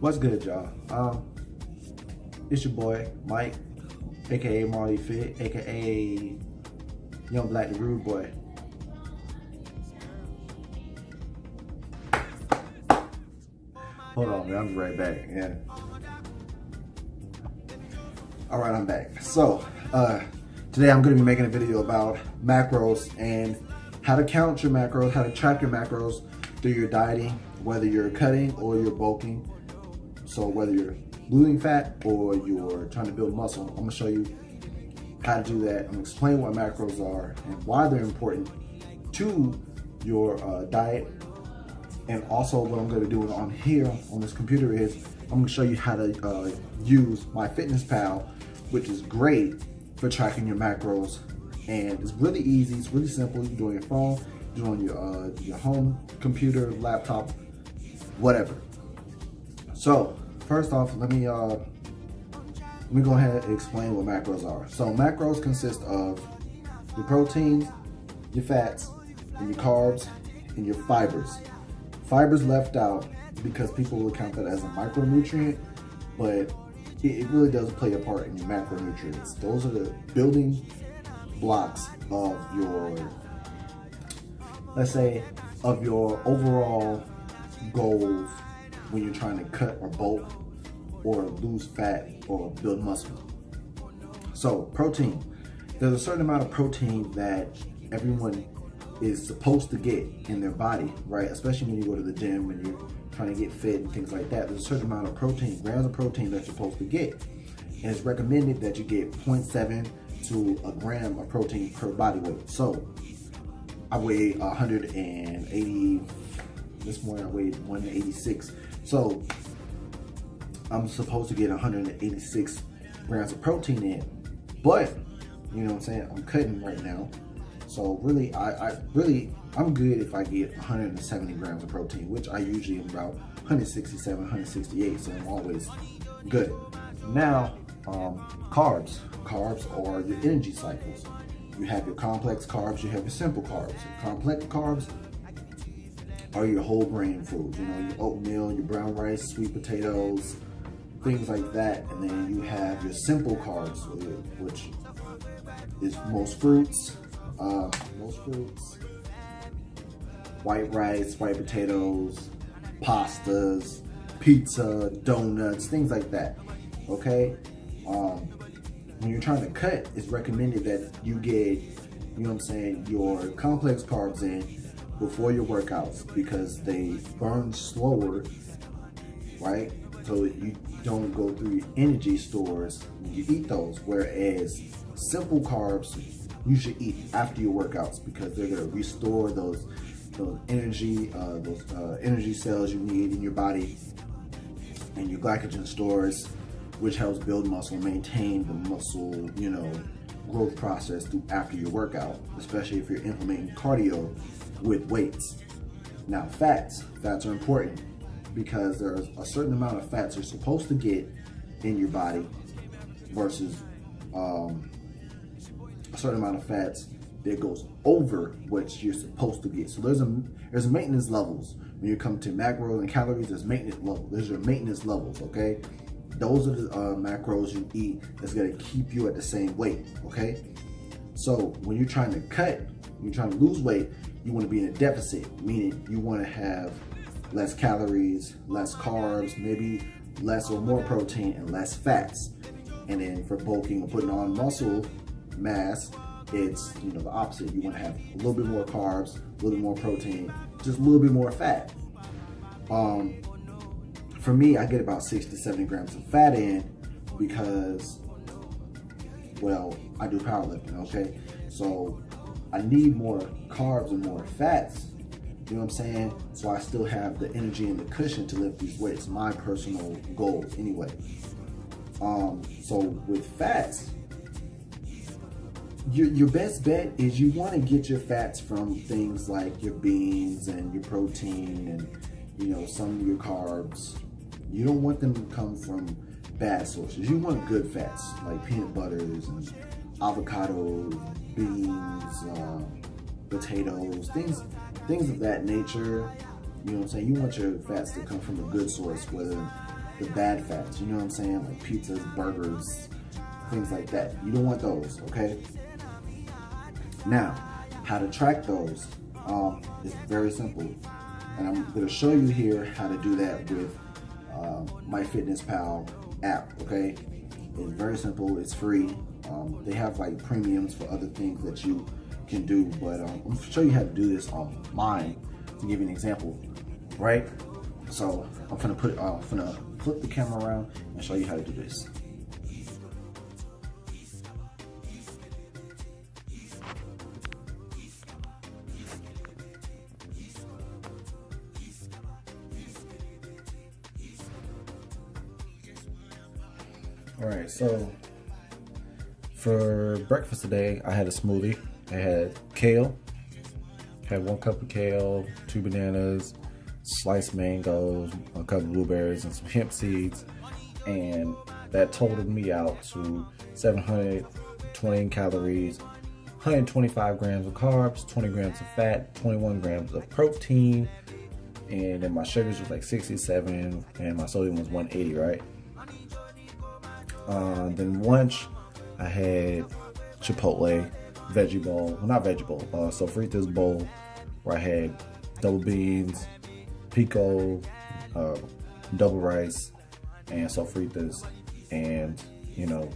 What's good, y'all? It's your boy Mike, aka Marley Fit, aka Young Black the Rude Boy. Hold on, man. I'm right back. Yeah. All right, I'm back. So today I'm going to be making a video about macros and how to count your macros, how to track your macros through your dieting, whether you're cutting or you're bulking. So whether you're losing fat or you're trying to build muscle, I'm gonna show you how to do that. I'm gonna explain what macros are and why they're important to your diet. And also what I'm gonna do on here on this computer is I'm gonna show you how to use MyFitnessPal, which is great for tracking your macros. And it's really easy, it's really simple. You do it on your phone, you do it on your home computer, laptop, whatever. So first off, let me go ahead and explain what macros are. So macros consist of your proteins, your fats, and your carbs, and your fibers. Fibers left out because people will count that as a micronutrient, but it really does play a part in your macronutrients. Those are the building blocks of your, let's say, of your overall goals when you're trying to cut or bulk or lose fat or build muscle. So protein, there's a certain amount of protein that everyone is supposed to get in their body, right? Especially when you go to the gym, when you're trying to get fit and things like that. There's a certain amount of protein, grams of protein that you're supposed to get. And it's recommended that you get 0.7 to a gram of protein per body weight. So I weigh 180, this morning I weighed 186. So I'm supposed to get 186 grams of protein in, but you know what I'm saying, I'm cutting right now. So really, I'm good if I get 170 grams of protein, which I usually am about 167, 168, so I'm always good. Now, carbs. Carbs are your energy cycles. You have your complex carbs, you have your simple carbs. Your complex carbs are your whole grain foods, you know, your oatmeal, your brown rice, sweet potatoes, things like that. And then you have your simple carbs, which is most fruits, white rice, white potatoes, pastas, pizza, donuts, things like that, okay? When you're trying to cut, it's recommended that you get, you know what I'm saying, your complex carbs in before your workouts because they burn slower, right? So you don't go through your energy stores when you eat those. Whereas simple carbs you should eat after your workouts because they're gonna restore those energy cells you need in your body and your glycogen stores, which helps build muscle, maintain the muscle, you know, growth process through after your workout, especially if you're implementing cardio with weights. Now fats are important because there's a certain amount of fats you're supposed to get in your body versus a certain amount of fats that goes over what you're supposed to get. So there's maintenance levels. When you come to macros and calories, there's maintenance levels. There's your maintenance levels, okay? Those are the macros you eat that's gonna keep you at the same weight, okay? So when you're trying to cut, you're trying to lose weight, you wanna be in a deficit, meaning you wanna have less calories, less carbs, maybe less or more protein and less fats. And then for bulking or putting on muscle mass, it's, you know, the opposite. You wanna have a little bit more carbs, a little bit more protein, just a little bit more fat. For me, I get about 60 to 70 grams of fat in because, well, I do powerlifting, okay? So I need more carbs and more fats, you know what I'm saying? So I still have the energy and the cushion to lift these weights, my personal goal anyway. So with fats, your best bet is you want to get your fats from things like your beans and your protein and, you know, some of your carbs. You don't want them to come from bad sources. You want good fats like peanut butters and avocados, beans, potatoes, things of that nature. You know what I'm saying? You want your fats to come from a good source, whether the bad fats, you know what I'm saying? Like pizzas, burgers, things like that. You don't want those, okay? Now, how to track those is very simple. And I'm gonna show you here how to do that with MyFitnessPal app, okay? It's very simple, it's free. They have like premiums for other things that you can do, but I'm gonna show you how to do this on mine to give you an example, right? So I'm gonna flip the camera around and show you how to do this. All right, so for breakfast today, I had a smoothie. I had kale, had 1 cup of kale, 2 bananas, sliced mangoes, a couple of blueberries, and some hemp seeds, and that totaled me out to 720 calories, 125 grams of carbs, 20 grams of fat, 21 grams of protein, and then my sugars was like 67, and my sodium was 180, right? Then lunch, I had Chipotle, veggie bowl, well, not veggie bowl, sofritas bowl, where I had double beans, pico, double rice, and sofritas, and you know,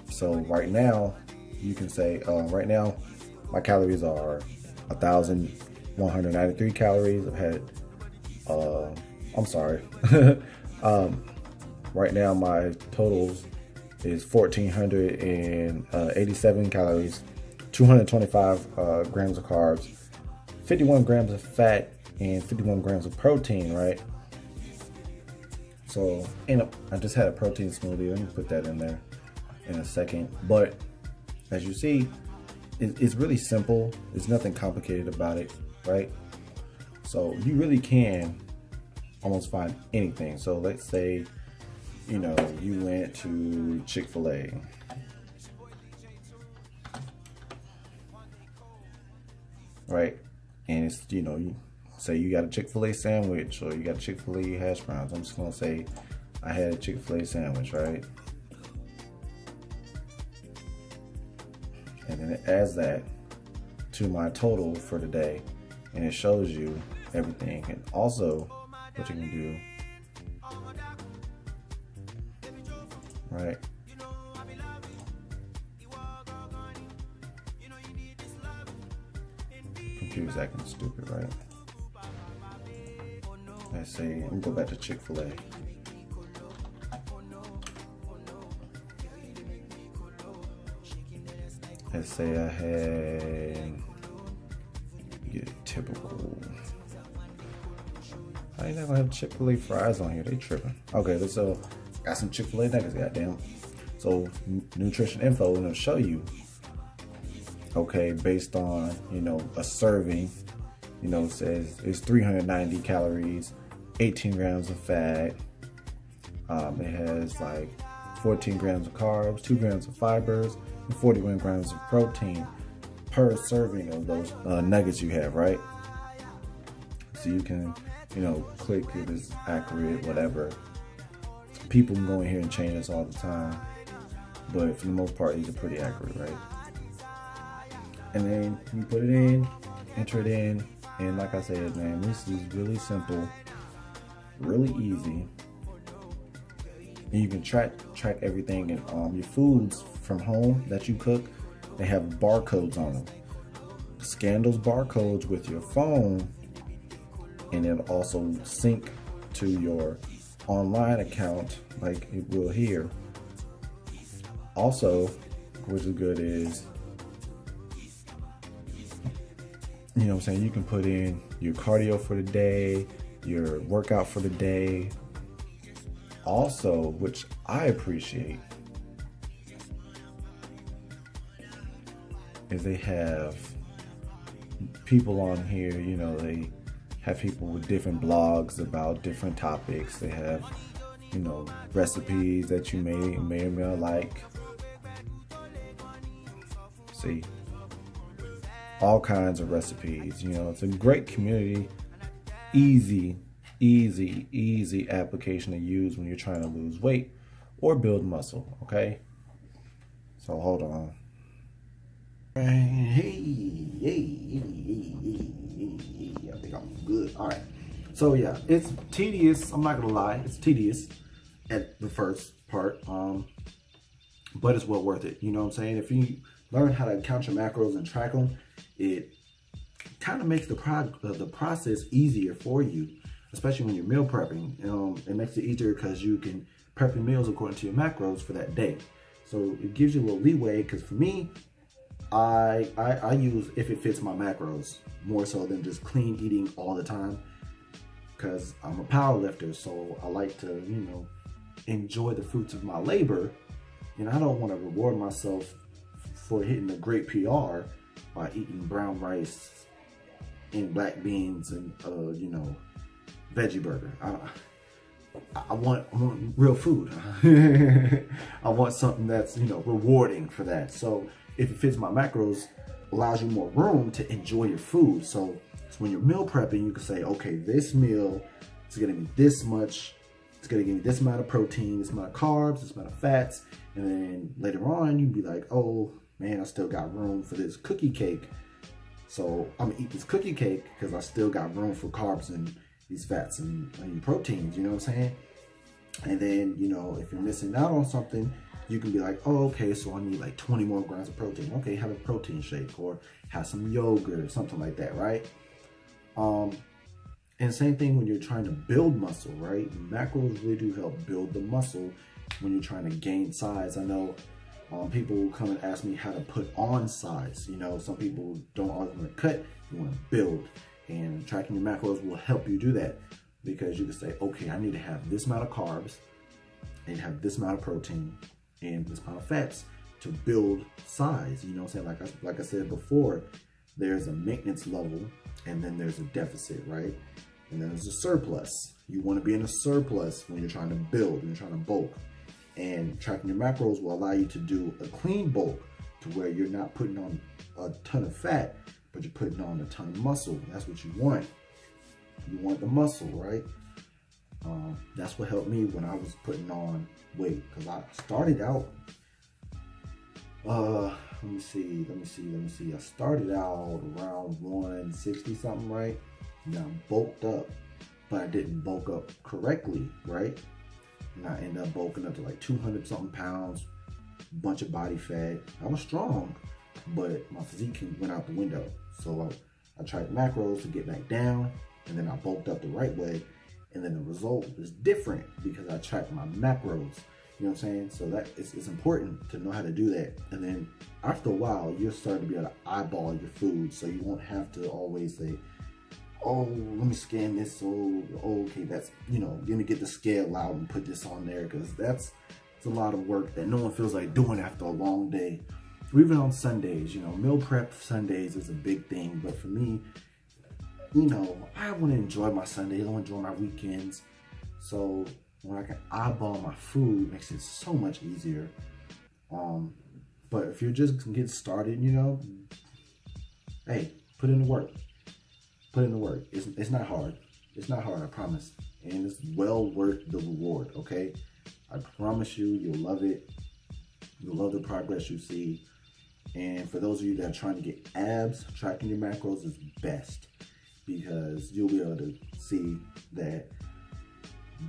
so right now, you can say, right now, my calories are 1,193 calories. I've had, I'm sorry, right now my totals is 1,487 calories, 225 grams of carbs, 51 grams of fat, and 51 grams of protein, right? So, and I just had a protein smoothie. Let me put that in there in a second. But as you see, it's really simple. There's nothing complicated about it, right? So you really can almost find anything. So let's say, you know, you went to Chick-fil-A. Right? And it's, you know, you say you got a Chick-fil-A sandwich or you got Chick-fil-A hash browns. I'm just gonna say I had a Chick-fil-A sandwich, right? And then it adds that to my total for the day, and it shows you everything. And also what you can do, right? Computer's acting stupid, right? Let's see, let me go back to Chick-fil-A. Let's say I had, get typical. I ain't never have Chick-fil-A fries on here, they tripping. Okay, let's got some Chick-fil-A nuggets, goddamn. So nutrition info, I'm gonna show you, okay, based on, you know, a serving, you know, says it's 390 calories, 18 grams of fat. It has like 14 grams of carbs, 2 grams of fibers, and 41 grams of protein per serving of those nuggets you have, right? So you can, you know, click if it's accurate, whatever. People can go in here and change this all the time, but for the most part, these are pretty accurate, right? And then you put it in, enter it in, and like I said, man, this is really simple, really easy. And you can track everything, and your foods from home that you cook, they have barcodes on them. Scan those barcodes with your phone, and it'll also sync to your online account like it will here. Also, which is good, is, you know what I'm saying, you can put in your cardio for the day, your workout for the day. Also, which I appreciate, is they have people on here, you know, they have people with different blogs about different topics. They have, you know, recipes that you may or may not like. See, all kinds of recipes. You know, it's a great community, easy Easy application to use when you're trying to lose weight or build muscle, okay? So hold on. Hey, I think I'm good. All right. So yeah, it's tedious. I'm not gonna lie, it's tedious at the first part, but it's well worth it. You know what I'm saying? If you learn how to count your macros and track them, it kind of makes the process easier for you, especially when you're meal prepping. It makes it easier because you can prep your meals according to your macros for that day. So it gives you a little leeway, because for me, I use if it fits my macros more so than just clean eating all the time, because I'm a power lifter, so I like to, you know, enjoy the fruits of my labor, and I don't want to reward myself for hitting a great PR by eating brown rice and black beans and you know, veggie burger. I want real food. I want something that's, you know, rewarding for that. So if it fits my macros, allows you more room to enjoy your food. So when you're meal prepping, you can say, okay, this meal is gonna be this much, it's gonna give me this amount of protein, this amount of carbs, this amount of fats, and then later on you'd be like, oh man, I still got room for this cookie cake. So I'm gonna eat this cookie cake because I still got room for carbs and these fats and proteins, you know what I'm saying? And then, you know, if you're missing out on something, you can be like, oh, okay, so I need like 20 more grams of protein. Okay, have a protein shake or have some yogurt or something like that, right? And same thing when you're trying to build muscle, right? Macros really do help build the muscle when you're trying to gain size. I know people come and ask me how to put on size. You know, some people don't always want to cut, you want to build. And tracking your macros will help you do that, because you can say, okay, I need to have this amount of carbs and have this amount of protein and this amount of fats to build size. You know what I'm saying? Like I said before, there's a maintenance level and then there's a deficit, right? And then there's a surplus. You want to be in a surplus when you're trying to build, when you're trying to bulk. And tracking your macros will allow you to do a clean bulk to where you're not putting on a ton of fat, but you're putting on a ton of muscle. That's what you want. You want the muscle, right? That's what helped me when I was putting on weight, because I started out, let me see. I started out around 160 something, right? Now I bulked up, but I didn't bulk up correctly, right? And I ended up bulking up to like 200 something pounds, bunch of body fat. I was strong, but my physique went out the window. So I tried macros to get back down, and then I bulked up the right way, and then the result is different because I tracked my macros. You know what I'm saying? So that it's important to know how to do that. And then after a while, you'll start to be able to eyeball your food, so you won't have to always say, oh, let me scan this. Oh, okay, that's, you know, let me get the scale out and put this on there, because it's a lot of work that no one feels like doing after a long day. Or even on Sundays, you know, meal prep Sundays is a big thing. But for me, you know, I want to enjoy my Sundays. I want to enjoy my weekends. So when I can eyeball my food, it makes it so much easier. But if you're just getting started, you know, hey, put in the work. Put in the work. It's not hard. It's not hard, I promise. And it's well worth the reward, okay? I promise you, you'll love it. You'll love the progress you see. And for those of you that are trying to get abs, tracking your macros is best, because you'll be able to see that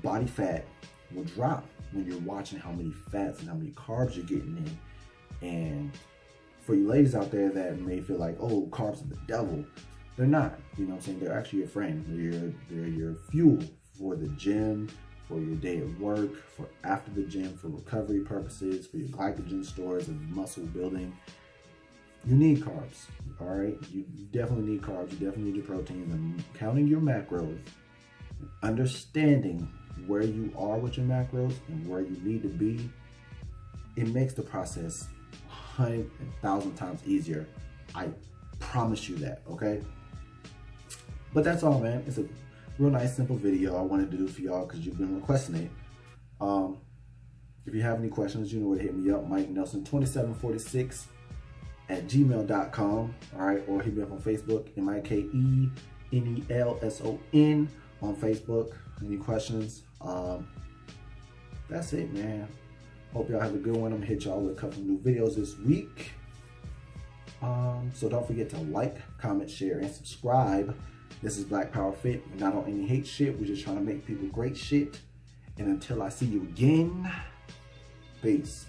body fat will drop when you're watching how many fats and how many carbs you're getting in. And for you ladies out there that may feel like, oh, carbs are the devil, they're not. You know what I'm saying? They're actually your friend. They're your fuel for the gym, for your day at work, for after the gym, for recovery purposes, for your glycogen stores and muscle building. You need carbs, all right? You definitely need carbs. You definitely need your protein. And counting your macros, understanding where you are with your macros and where you need to be, it makes the process 100 and 1,000 times easier. I promise you that, okay? But that's all, man. It's a real nice, simple video I wanted to do for y'all because you've been requesting it. If you have any questions, you know where to hit me up, Mike Nelson2746 at gmail.com, all right? Or hit me up on Facebook, MikeNelson, on Facebook. Any questions? That's it, man. Hope y'all have a good one. I'm gonna hit y'all with a couple new videos this week. So don't forget to like, comment, share, and subscribe. This is Black Power Fit. We're not on any hate shit. We're just trying to make people great shit. And until I see you again, peace.